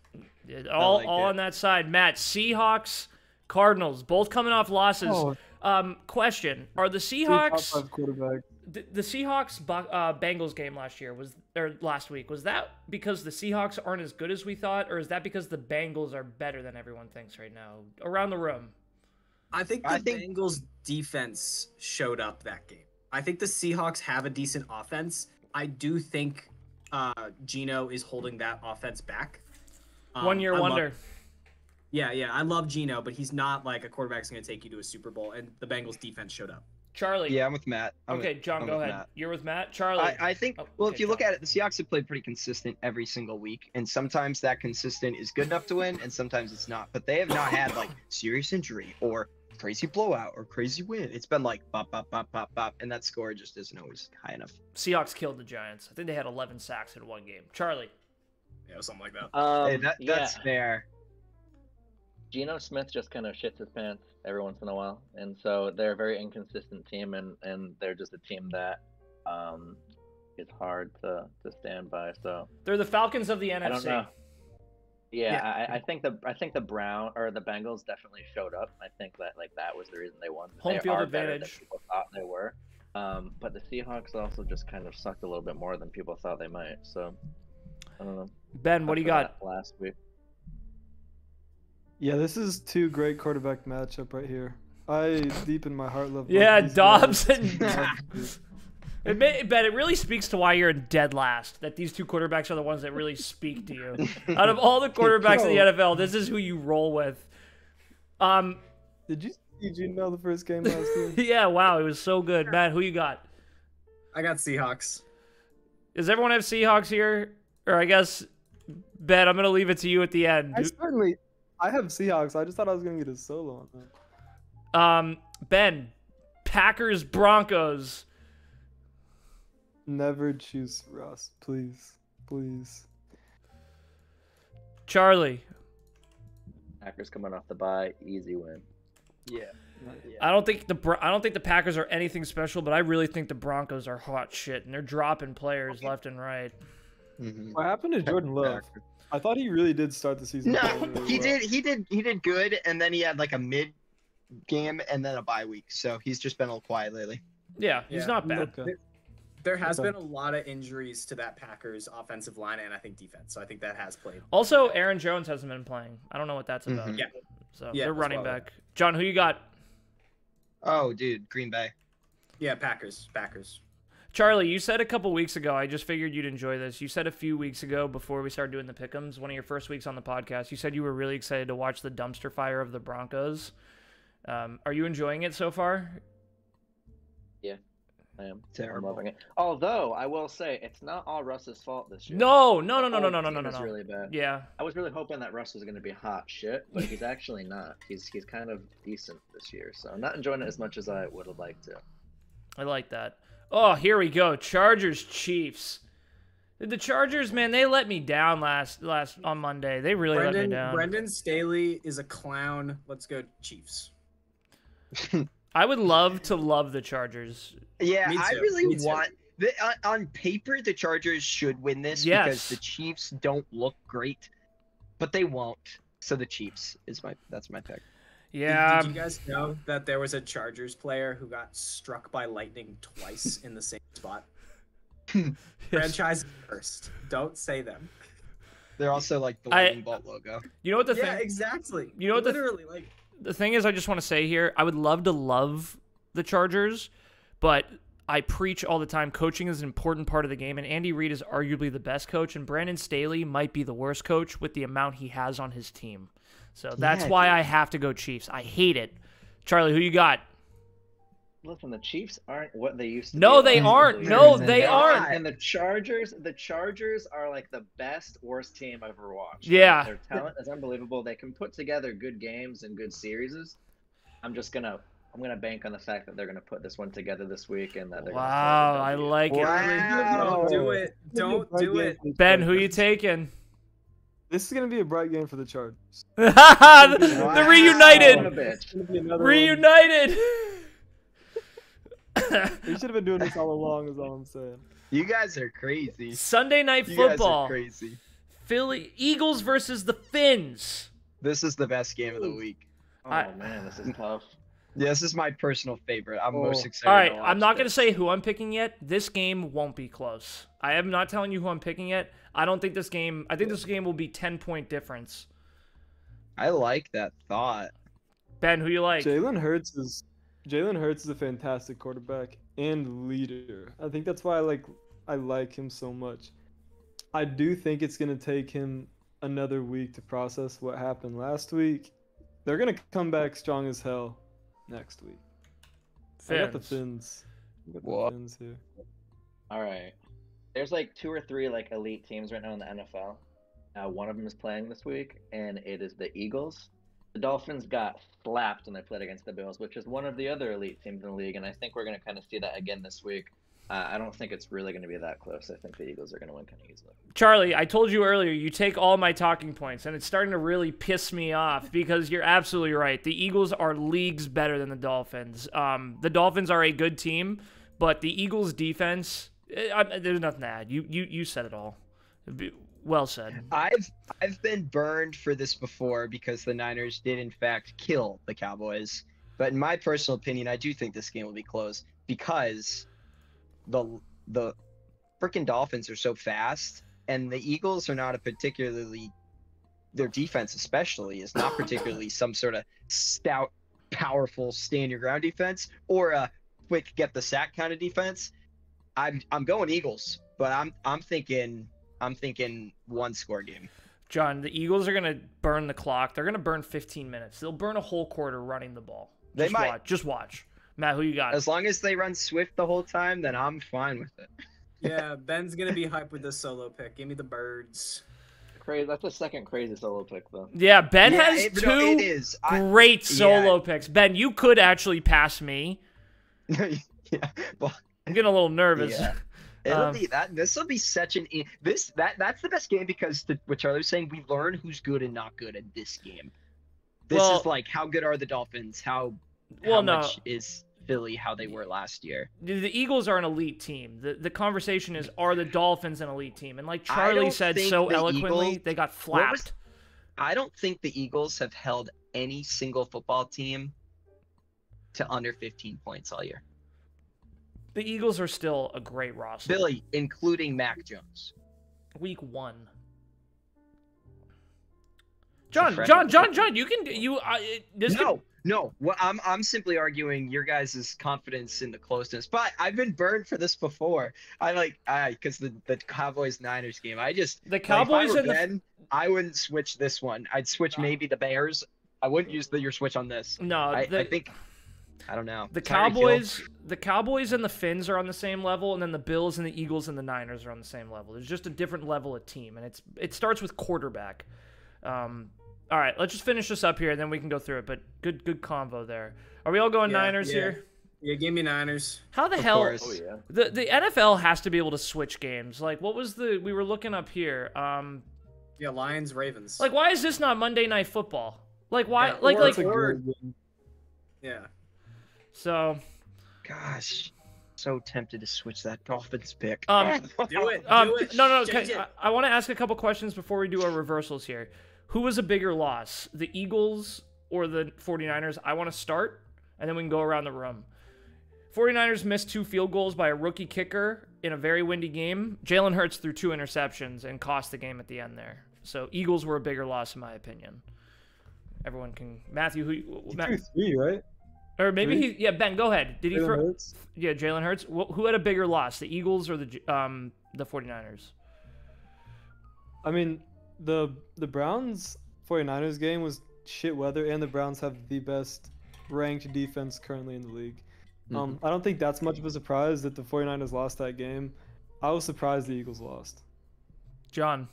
All like it. on that side. Matt, Seahawks, Cardinals, both coming off losses. Question: Are the Top Seahawks? 5 quarterback. The Seahawks Bengals game last week was that because the Seahawks aren't as good as we thought, or is that because the Bengals are better than everyone thinks right now? Around the room. I think Bengals defense showed up that game. I think the Seahawks have a decent offense. I do think Geno is holding that offense back. 1 year wonder. Yeah, I love Geno, but he's not like a quarterback that's going to take you to a Super Bowl, and the Bengals defense showed up. Charlie. Yeah, I'm with Matt. Okay, John, I'm go with ahead. Matt. You're with Matt. Charlie. I think, Oh, well, okay, if you look John. at it, the Seahawks have played pretty consistent every single week, and sometimes that consistent is good enough to win, and sometimes it's not. But they have not had like serious injury or crazy blowout or crazy win. It's been like bop, bop, bop, bop, bop, and that score just isn't always high enough. Seahawks killed the Giants. I think they had 11 sacks in one game. Charlie. Yeah, something like that. Hey, that's Yeah. fair. Geno Smith just kind of shits his pants every once in a while, and so they're a very inconsistent team, and they're just a team that is hard to stand by. So They're the Falcons of the NFC. I don't know. Yeah, I think the Bengals definitely showed up. I think that was the reason they won. Home They field are better than advantage. people thought they were. But the Seahawks also just kind of sucked a little bit more than people thought they might. So I don't know. Ben, what do you got? Last week? Yeah, this is 2 great quarterback matchup right here. I deep in my heart love. both Yeah, these Dobbs guys. and Ben, it really speaks to why you're in dead last. That these two quarterbacks are the ones that really speak to you. Out of all the quarterbacks in the NFL, this is who you roll with. Did you know the first game last year? Yeah, wow, it was so good. Matt, who you got? I got Seahawks. Does everyone have Seahawks here? Or I guess, Ben, I'm gonna leave it to you at the end. I have Seahawks. I just thought I was gonna get a solo on that. Ben, Packers, Broncos. Never choose Russ, please, please. Charlie. Packers coming off the bye, easy win. Yeah. I don't think the Packers are anything special, but I really think the Broncos are hot shit, and they're dropping players left and right. Mm-hmm. What happened to Jordan Love? I thought he really did start the season. No, playing really he well. did. He did good, and then he had like a mid game and then a bye week. So he's just been a little quiet lately. Yeah, he's not bad. Okay. There has Okay. been a lot of injuries to that Packers offensive line and I think defense, so I think that has played. Also, Aaron Jones hasn't been playing. I don't know what that's about. Mhm. Yeah. So Yeah, they're as running well. back. John, who you got? Oh, dude, Green Bay. Yeah, Packers. Charlie, you said a couple weeks ago, I just figured you'd enjoy this. You said a few weeks ago before we started doing the Pickems, one of your first weeks on the podcast, you said you were really excited to watch the dumpster fire of the Broncos. Are you enjoying it so far? Yeah. I am. Terrible. I'm loving it. Although I will say it's not all Russ's fault this year. No. The whole team is really bad. Yeah. I was really hoping that Russ was going to be hot shit, but he's actually not. He's kind of decent this year, so I'm not enjoying it as much as I would have liked to. I like that. Oh, here we go. Chargers Chiefs. The Chargers, man, they let me down last on Monday. They really let me down. Brendan Staley is a clown. Let's go Chiefs. I would love to love the Chargers. Yeah, Me I too, really me too. want. On paper, the Chargers should win this Yes. because the Chiefs don't look great, but they won't. So the Chiefs is that's my pick. Yeah. Did you guys know that there was a Chargers player who got struck by lightning twice in the same spot? Franchise first. Don't say them. They're also like the lightning bolt logo. You know what the Yeah, thing? exactly. You know what literally like. The thing is, I just want to say here, I would love to love the Chargers, but I preach all the time, coaching is an important part of the game, and Andy Reid is arguably the best coach, and Brandon Staley might be the worst coach with the amount he has on his team. So that's why I have to go Chiefs. I hate it. Charlie, who you got? Listen, the Chiefs aren't what they used to No, be. they last aren't. couple No, years. they aren't. And the Chargers are like the best, worst team I've ever watched. Yeah. Their talent is unbelievable. They can put together good games and good series. I'm gonna bank on the fact that they're gonna put this one together this week and that they're Wow, I like it. Wow. Don't do it. Don't do it. Ben, who you taking? This is gonna be a bright game for the Chargers. The Son of a reunited. bitch. It's gonna be another one. Reunited. We should have been doing this all along. Is all I'm saying. You guys are crazy. Sunday night You guys football. are crazy. Philly Eagles versus the Finns. This is the best game of the week. Oh man, this is tough. Yeah, this is my personal favorite. I'm most excited. All right, to I'm watch not going to this. say who I'm picking yet. This game won't be close. I am not telling you who I'm picking yet. I think this game will be 10-point difference. I like that thought. Ben, who you like? Jalen Hurts is a fantastic quarterback and leader. I think that's why I like him so much. I do think it's gonna take him another week to process what happened last week. They're gonna come back strong as hell next week. I got the Finns. I got the Whoa. Finns here. All right. There's like 2 or 3 like elite teams right now in the NFL. One of them is playing this week, and it is the Eagles. The Dolphins got slapped when they played against the Bills, which is one of the other elite teams in the league, and I think we're going to kind of see that again this week. I don't think it's really going to be that close. I think the Eagles are going to win kind of easily. Charlie, I told you earlier, you take all my talking points, and it's starting to really piss me off because you're absolutely right. The Eagles are leagues better than the Dolphins. The Dolphins are a good team, but the Eagles' defense, there's nothing to add. You said it all. Well said. I've been burned for this before because the Niners did in fact kill the Cowboys. But in my personal opinion, I do think this game will be close because the freaking Dolphins are so fast, and the Eagles are not their defense especially is not particularly some sort of stout, powerful stand your ground defense or a quick get the sack kind of defense. I'm going Eagles, but I'm thinking 1-score game. John, the Eagles are going to burn the clock. They're going to burn 15 minutes. They'll burn a whole quarter running the ball. They might. Just watch. Matt, who you got? As long as they run Swift the whole time, then I'm fine with it. Yeah, Ben's gonna be hyped with this solo pick. Give me the birds. Crazy. That's the second crazy solo pick, though. Yeah, Ben Yeah, has it two is. great solo picks. Ben, you could actually pass me. Yeah, well, I'm getting a little nervous. Yeah. It'll be that. This will be such an that's the best game because what Charlie was saying, we learn who's good and not good in this game. This is like how good are the Dolphins? How much is Philly how they were last year? The Eagles are an elite team. The conversation is, are the Dolphins an elite team? And like Charlie said so eloquently, they got flapped. I don't think the Eagles have held any single football team to under 15 points all year. The Eagles are still a great roster. Billy, including Mac Jones. Week 1. John, you can No. Well, I'm simply arguing your guys' confidence in the closeness. But I've been burned for this before. Because the Cowboys Niners game. The Cowboys I wouldn't switch this one. I'd switch maybe the Bears. I wouldn't use your switch on this. No, I think I don't know. The Tyreek Hill. the Cowboys and the Finns are on the same level, and then the Bills and the Eagles and the Niners are on the same level. There's just a different level of team, and it starts with quarterback. All right, let's just finish this up here, and then we can go through it. But good convo there. Are we all going Niners here? Yeah, give me Niners. How the Of hell? course. Oh yeah. The NFL has to be able to switch games. Like, what was we were looking up here? Yeah, Lions, Ravens. Like, why is this not Monday Night Football? Like, why? Yeah, like, or like. it's a good game. Yeah. So. Gosh, so tempted to switch that Dolphins pick. Do it. Do it. No. Change it. I want to ask a couple questions before we do our reversals here. Who was a bigger loss, the Eagles or the 49ers? I want to start, and then we can go around the room. 49ers missed 2 field goals by a rookie kicker in a very windy game. Jalen Hurts threw 2 interceptions and cost the game at the end there. So Eagles were a bigger loss in my opinion. Everyone can. Matthew, who? He threw 3, right? Or maybe Three? Yeah, Ben, go ahead. Did he Jalen throw? Hurts? Yeah, Jalen Hurts. Who had a bigger loss, the Eagles or the 49ers? I mean, the Browns 49ers game was shit weather, and the Browns have the best ranked defense currently in the league. I don't think that's much of a surprise that the 49ers lost that game. I was surprised the Eagles lost. John.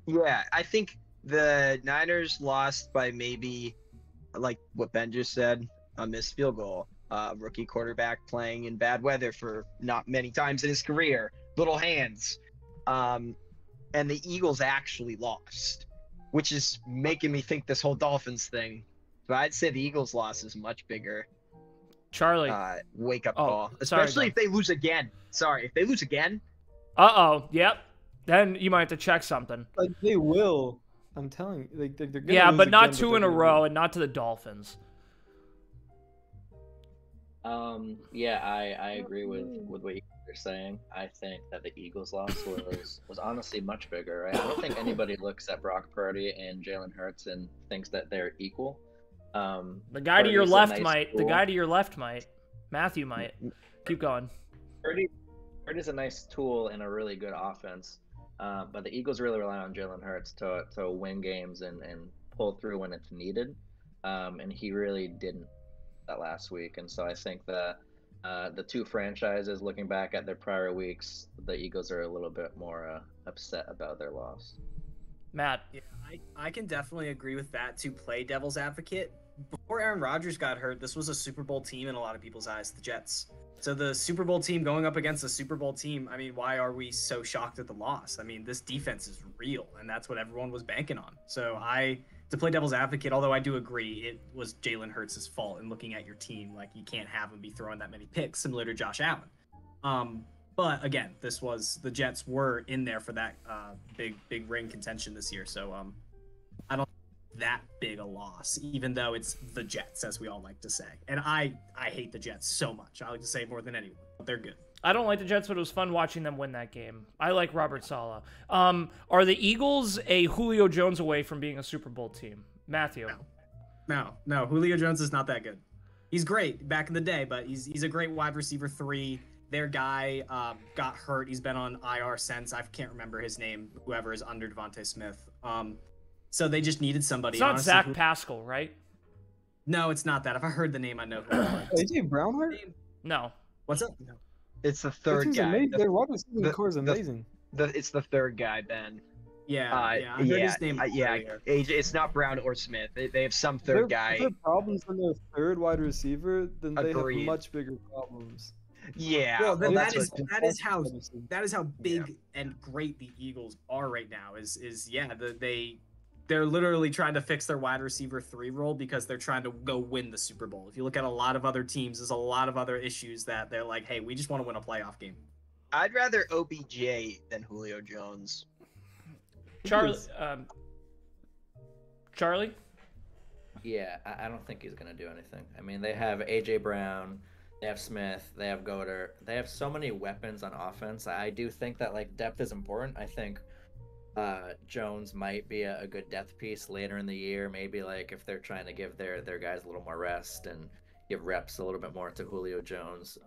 Yeah, I think the Niners lost by maybe, like what Ben just said, a missed field goal. Rookie quarterback playing in bad weather for not many times in his career. Little hands. And the Eagles actually lost, which is making me think this whole Dolphins thing. But I'd say the Eagles loss is much bigger. Charlie. Wake-up Oh, call. sorry, Especially Ben. if they lose again. Sorry, if they lose again. Uh-oh. Yep. Then you might have to check something. Like, they will. I'm telling you. They're gonna Yeah, lose but not again, 2 in they're a gonna row win. and not to the Dolphins. Yeah, I agree with what you're saying. I think that the Eagles loss was honestly much bigger. Right? I don't think anybody looks at Brock Purdy and Jalen Hurts and thinks that they're equal. The guy to your Purdy's a left nice might. The tool. guy to your left might. Matthew might. Keep going. Purdy's a nice tool in a really good offense, but the Eagles really rely on Jalen Hurts to win games and pull through when it's needed, and he really didn't that last week. And so I think that the two franchises, looking back at their prior weeks, the Eagles are a little bit more upset about their loss. Matt. Yeah, I can definitely agree with that to play devil's advocate. Before Aaron Rodgers got hurt, this was a Super Bowl team in a lot of people's eyes, the Jets. So the Super Bowl team going up against a Super Bowl team, I mean, why are we so shocked at the loss? I mean, this defense is real, and that's what everyone was banking on. So to play devil's advocate, although I do agree it was Jalen Hurts' fault in looking at your team, like you can't have him be throwing that many picks, similar to Josh Allen. But again, the Jets were in there for that big ring contention this year. So I don't think that big a loss, even though it's the Jets, as we all like to say. And I hate the Jets so much. I like to say it more than anyone. But they're good. I don't like the Jets, but it was fun watching them win that game. I like Robert Saleh. Are the Eagles a Julio Jones away from being a Super Bowl team? Matthew. No. Julio Jones is not that good. He's great back in the day, but he's a great wide receiver 3. Their guy got hurt. He's been on IR since. I can't remember his name. Whoever is under Devontae Smith. So they just needed somebody. It's not honestly, Zach Pascal, right? No, it's not that. If I heard the name, I know who it was. AJ Brown hurt? No. What's up? No. It's the That third team's guy. amazing. Their wide receiving the- core is the- amazing. It's the third guy, Ben. Yeah, I heard his name. earlier. AJ, it's not Brown or Smith. They have some If third guy. If they have problems on their third wide receiver, then they Agreed. have much bigger problems. Yeah. Well, then that's that is how what- that is how big and great the Eagles are right now. They're literally trying to fix their wide receiver 3 role because they're trying to go win the Super Bowl. If you look at a lot of other teams, there's a lot of other issues that they're like, hey, we just want to win a playoff game. I'd rather OBJ than Julio Jones. Charlie. Charlie? Yeah, I don't think he's going to do anything. I mean, they have A.J. Brown, they have Smith, they have Goddard. They have so many weapons on offense. I do think that, like, depth is important. I think Jones might be a good depth piece later in the year. Maybe, like, if they're trying to give their guys a little more rest and give reps a little bit more to Julio Jones.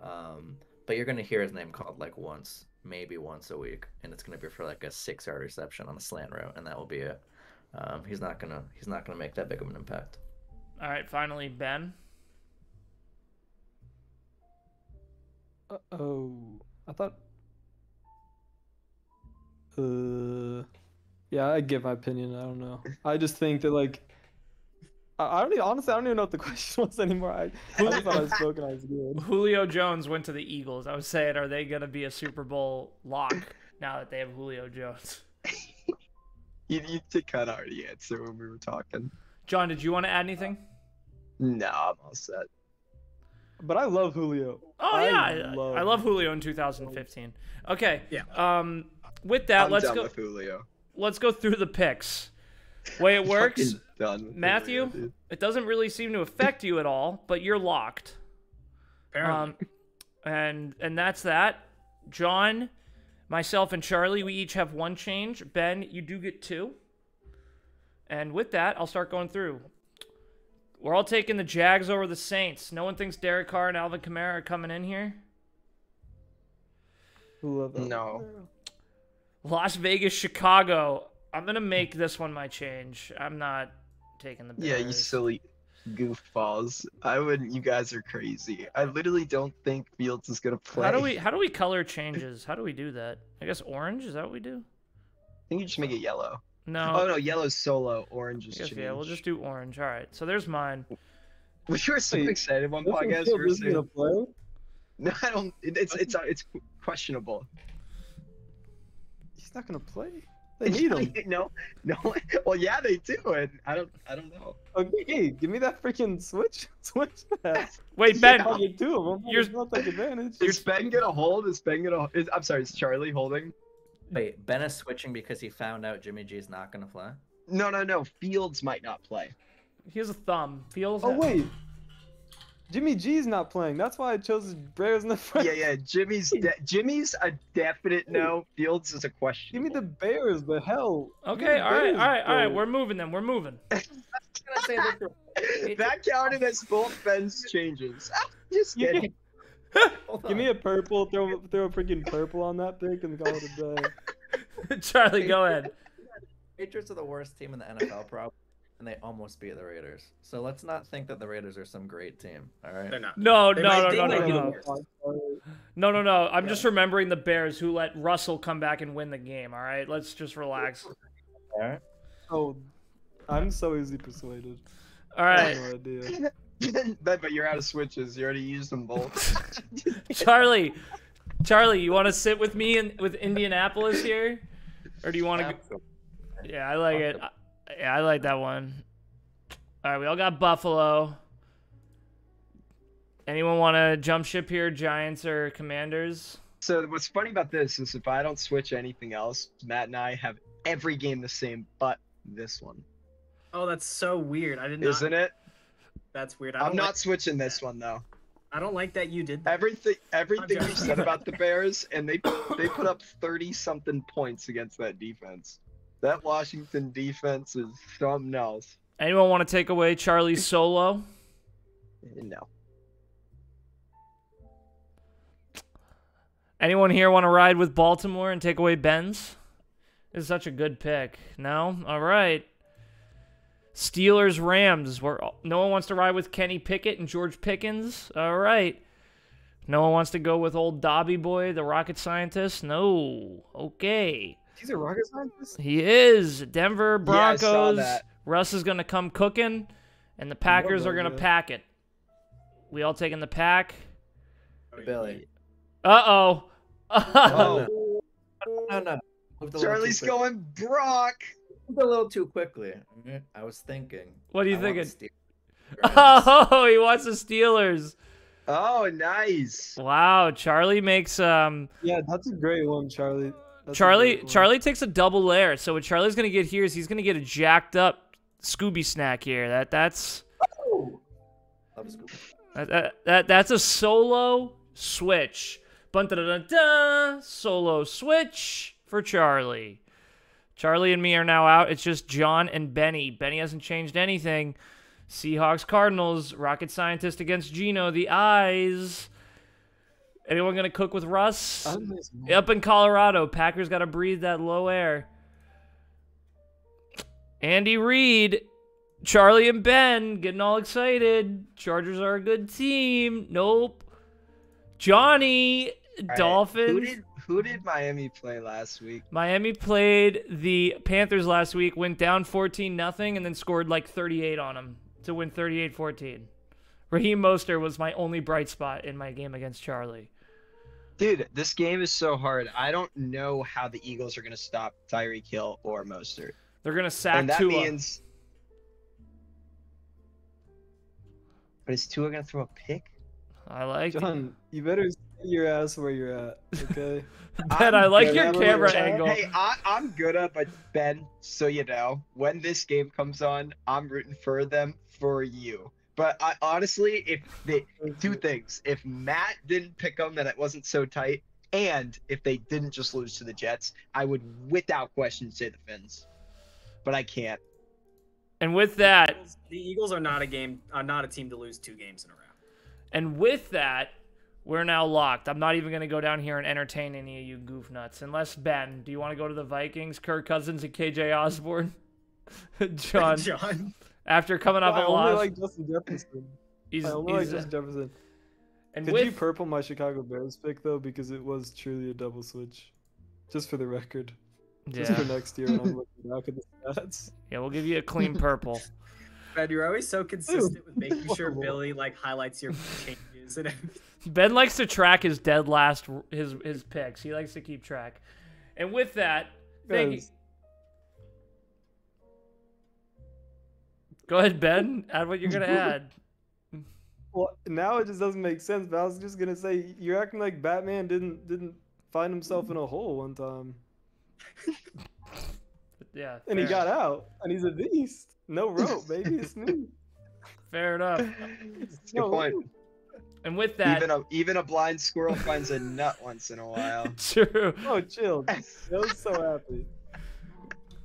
But you're going to hear his name called, like, maybe once a week. And it's going to be for, like, a 6-yard reception on a slant route. And that will be it. He's not gonna make that big of an impact. All right, finally, Ben. Oh, I thought. Yeah, I give my opinion. I don't know. I just think that like, I don't even, honestly, I don't even know what the question was anymore. I just thought I spoke and I was good. Julio Jones went to the Eagles. I was saying, are they gonna be a Super Bowl lock now that they have Julio Jones? You did kind of already answer when we were talking. John, did you want to add anything? No, I'm all set. But I love Julio. Oh yeah, I love Julio in 2015. Okay. Yeah. With that, I'm let's done go. with Julio. Let's go through the picks. Way it works, Fucking done with Matthew. Julio, dude. It doesn't really seem to affect you at all, but you're locked. Apparently. And that's that. John, myself, and Charlie, we each have one change. Ben, you do get two. And with that, I'll start going through. We're all taking the Jags over the Saints. No one thinks Derek Carr and Alvin Kamara are coming in here. Love that. No. Las Vegas, Chicago. I'm going to make this one my change. I'm not taking the Bears. Yeah, you silly goofballs. I wouldn't. You guys are crazy. I literally don't think Fields is gonna play. How do we color changes? How do we do that? I guess orange, is that what we do? I think you just make it yellow. No. Oh no, yellow's solo, orange is I guess, change. yeah, we'll just do orange. All right. So there's mine. We were so Wait, excited one Justin podcast. Fields We were isn't gonna saying, play? no, I don't. It's questionable. He's not gonna play. They need him. No. Well, yeah, they do, and I don't know. Okay, give me that freaking switch. Switch that. Wait, Ben, I'll get two of them. You're- Not take advantage. Is Ben gonna hold? I'm sorry. Is Charlie holding? Wait, Ben is switching because he found out Jimmy G is not gonna play. No. Fields might not play. he has a thumb. Feels. Oh wait, Jimmy G's not playing. That's why I chose Bears in the front. Yeah. Jimmy's a definite no. Fields is a question. Give me the Bears. The hell. Give me Okay, the all right. Bears, bro. We're moving then. We're moving. That counted as both Ben's changes. Just Yeah. kidding. Give me a purple. Throw a freaking purple on that pick and call it a day. Charlie, go ahead. Patriots are the worst team in the NFL, probably, and they almost beat the Raiders. So let's not think that the Raiders are some great team. All right. They're not. No. They might get No. I'm just remembering the Bears who let Russell come back and win the game. All right, let's just relax. All right. Oh, I'm so easily persuaded. All I right, have no idea. But you're out of switches. You already used them both. Charlie, you want to sit with me with Indianapolis here, or do you want to? Yeah, I like it. Yeah, I like that one. All right, we all got Buffalo. Anyone want to jump ship here, Giants or Commanders? So what's funny about this is if I don't switch anything else, Matt and I have every game the same, but this one. Oh, that's so weird. I did not. Isn't it? That's weird. I'm not switching this one though. I don't like that you did that. Everything you joking. said about the Bears, and they put up 30-something points against that defense. That Washington defense is something else. Anyone want to take away Charlie's solo? No. Anyone here want to ride with Baltimore and take away Ben's? This is such a good pick. No? All right. Steelers, Rams. No one wants to ride with Kenny Pickett and George Pickens? All right. No one wants to go with old Dobby Boy, the rocket scientist? No. Okay. He's a rocket scientist? He is. Denver Broncos. Yeah, I saw that. Russ is going to come cooking, and the Packers are going to pack it. We all taking the pack? Billy. Uh-oh. Oh, No. Moved a little Charlie's too quick- going Brock. moved a little too quickly. I was thinking. What are you I want the thinking? Steelers. Oh, he wants the Steelers. Oh, nice. Wow, Charlie makes Yeah, that's a great one, Charlie. That's a Charlie great one. Charlie takes a double layer. So what Charlie's gonna get here is he's gonna get a jacked up Scooby snack here. That's Love Scooby. that's a solo switch. Bun-da-da-da-da, solo switch for Charlie. Charlie and me are now out. It's just John and Benny. Benny hasn't changed anything. Seahawks, Cardinals, rocket scientist against Gino, the eyes. Anyone gonna cook with Russ? Up in Colorado, Packers gotta breathe that low air. Andy Reid, Charlie and Ben getting all excited. Chargers are a good team. Nope. Johnny, right, Dolphins. Who did Miami play last week? Miami played the Panthers last week, went down 14-0, and then scored like 38 on them to win 38-14. Raheem Mostert was my only bright spot in my game against Charlie. Dude, this game is so hard. I don't know how the Eagles are going to stop Tyreek Hill or Mostert. They're going to sack And that Tua. means... But is Tua going to throw a pick? I like it. John, you better sit your ass where you're at, okay? Ben, I like your good. camera Hey, angle. Hey, I'm good at, but Ben, so you know, when this game comes on, I'm rooting for them for you. But I honestly, if they two things, if Matt didn't pick them and it wasn't so tight, and if they didn't just lose to the Jets, I would without question say the Finns. But I can't. And with that, The Eagles are not a team to lose 2 games in a row. And with that, we're now locked. I'm not even going to go down here and entertain any of you goof nuts. Unless, Ben, do you want to go to the Vikings, Kirk Cousins, and KJ Osborne? John, after coming off I a only loss, like Justin Jefferson. I only like Justin Jefferson. and Could with, you purple my Chicago Bears pick, though? Because it was truly a double switch. Just for the record. Just for yeah, next year when I'm looking back at the stats. yeah, we'll give you a clean purple. Fred, you're always so consistent with making sure Horrible. Billy like highlights your changes and everything. Ben likes to track his dead last his picks. He likes to keep track. And with that, thank you. Guys, Go ahead, Ben. Add what you're gonna add. well, now it just doesn't make sense. But I was just gonna say you're acting like Batman didn't find himself in a hole one time, But yeah, and he fair. got out, and he's a beast. No rope, baby. It's smooth. Fair enough. Good point. And with that, Even a blind squirrel finds a nut once in a while. true. Oh, chill. I was so happy.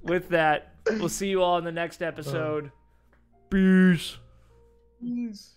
With that, we'll see you all in the next episode. Peace. Peace.